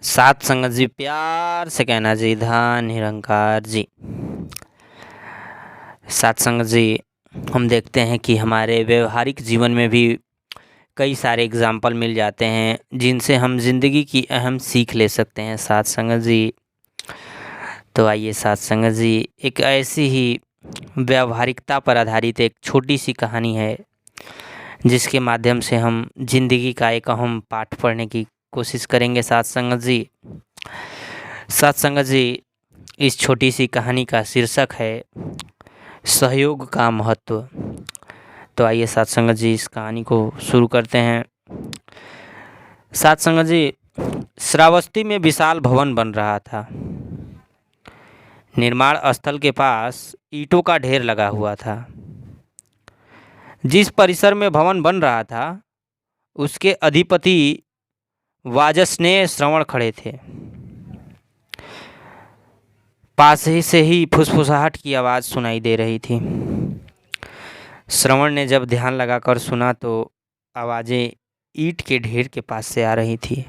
सात संगत जी, प्यार से कहना जी, धन निरंकार जी। सात संगत जी, हम देखते हैं कि हमारे व्यवहारिक जीवन में भी कई सारे एग्जाम्पल मिल जाते हैं जिनसे हम ज़िंदगी की अहम सीख ले सकते हैं सात संगत जी। तो आइए सात संगत जी, एक ऐसी ही व्यावहारिकता पर आधारित एक छोटी सी कहानी है जिसके माध्यम से हम जिंदगी का एक अहम पाठ पढ़ने की कोशिश करेंगे सात संगत जी। सात संगत जी, इस छोटी सी कहानी का शीर्षक है सहयोग का महत्व। तो आइए सात संगत जी, इस कहानी को शुरू करते हैं। सात संगत जी, श्रावस्ती में विशाल भवन बन रहा था। निर्माण स्थल के पास ईंटों का ढेर लगा हुआ था। जिस परिसर में भवन बन रहा था उसके अधिपति वाजस्नेय श्रवण खड़े थे। पास ही से ही फुसफुसाहट की आवाज़ सुनाई दे रही थी। श्रवण ने जब ध्यान लगाकर सुना तो आवाज़ें ईंट के ढेर के पास से आ रही थी।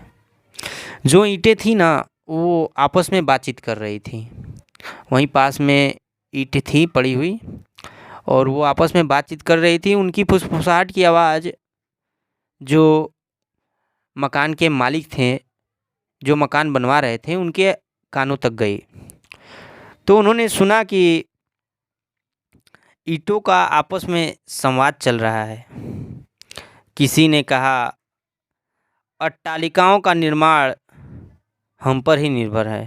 जो ईंटें थी ना, वो आपस में बातचीत कर रही थी। वहीं पास में ईंट थी पड़ी हुई और वो आपस में बातचीत कर रही थी। उनकी फुसफुसाहट की आवाज़ जो मकान के मालिक थे, जो मकान बनवा रहे थे, उनके कानों तक गई। तो उन्होंने सुना कि ईंटों का आपस में संवाद चल रहा है। किसी ने कहा, अट्टालिकाओं का निर्माण हम पर ही निर्भर है।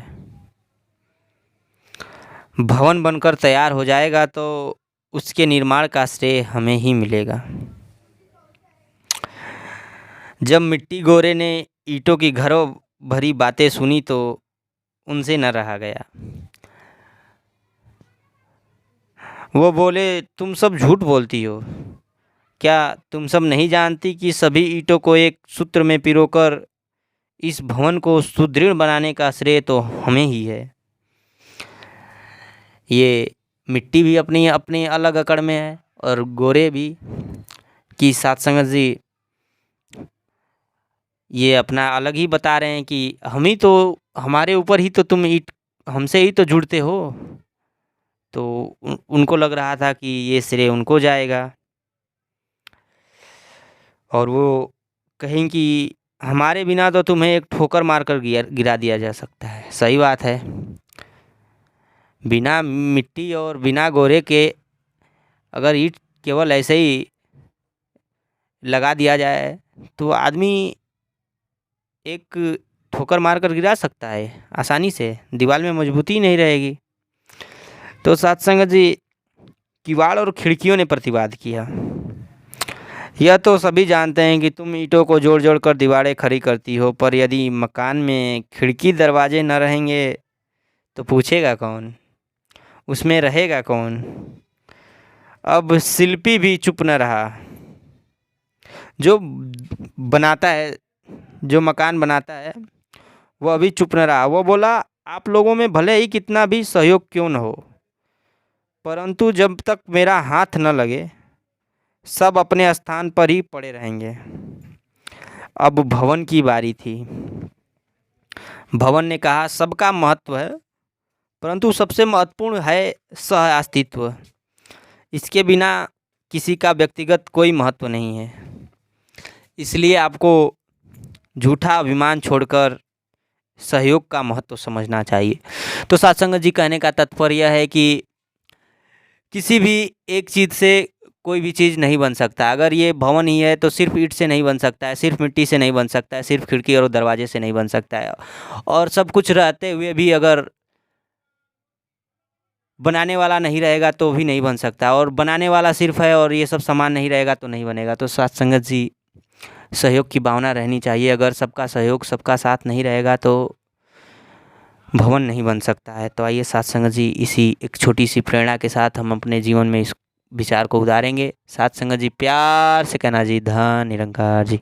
भवन बनकर तैयार हो जाएगा तो उसके निर्माण का श्रेय हमें ही मिलेगा। जब मिट्टी गोरे ने ईंटों की घरों भरी बातें सुनी तो उनसे न रहा गया। वो बोले, तुम सब झूठ बोलती हो। क्या तुम सब नहीं जानती कि सभी ईंटों को एक सूत्र में पिरोकर इस भवन को सुदृढ़ बनाने का श्रेय तो हमें ही है। ये मिट्टी भी अपनी अपनी अलग अकड़ में है और गोरे भी कि सात संगत जी ये अपना अलग ही बता रहे हैं कि हम ही तो, हमारे ऊपर ही तो तुम ईंट, हमसे ही तो जुड़ते हो। तो उनको लग रहा था कि ये श्रेय उनको जाएगा और वो कहें कि हमारे बिना तो तुम्हें एक ठोकर मारकर गिरा दिया जा सकता है। सही बात है। बिना मिट्टी और बिना गोरे के अगर ईंट केवल ऐसे ही लगा दिया जाए तो आदमी एक ठोकर मारकर गिरा सकता है आसानी से, दीवार में मजबूती नहीं रहेगी। तो सात संगत जी, किवाड़ और खिड़कियों ने प्रतिवाद किया। यह तो सभी जानते हैं कि तुम ईंटों को जोड़ जोड़ कर दीवारें खड़ी करती हो, पर यदि मकान में खिड़की दरवाजे न रहेंगे तो पूछेगा कौन, उसमें रहेगा कौन। अब शिल्पी भी चुप न रहा। जो बनाता है, जो मकान बनाता है, वो अभी चुप न रहा। वो बोला, आप लोगों में भले ही कितना भी सहयोग क्यों न हो, परंतु जब तक मेरा हाथ न लगे सब अपने स्थान पर ही पड़े रहेंगे। अब भवन की बारी थी। भवन ने कहा, सबका महत्व है, परंतु सबसे महत्वपूर्ण है सह अस्तित्व। इसके बिना किसी का व्यक्तिगत कोई महत्व नहीं है। इसलिए आपको झूठा अभिमान छोड़कर सहयोग का महत्व समझना चाहिए। तो सत्संग जी, कहने का तात्पर्य यह है कि किसी भी एक चीज़ से कोई भी चीज़ नहीं बन सकता। अगर ये भवन ही है तो सिर्फ ईंट से नहीं बन सकता है, सिर्फ मिट्टी से नहीं बन सकता है, सिर्फ खिड़की और दरवाजे से नहीं बन सकता है। और सब कुछ रहते हुए भी अगर बनाने वाला नहीं रहेगा तो भी नहीं बन सकता, और बनाने वाला सिर्फ है और ये सब सामान नहीं रहेगा तो नहीं बनेगा। तो साथ संगत जी, सहयोग की भावना रहनी चाहिए। अगर सबका सहयोग, सबका साथ नहीं रहेगा तो भवन नहीं बन सकता है। तो आइए साथ संगत जी, इसी एक छोटी सी प्रेरणा के साथ हम अपने जीवन में इस विचार को उतारेंगे। साथ संगत जी, प्यार से कहना जी, धन निरंकार जी।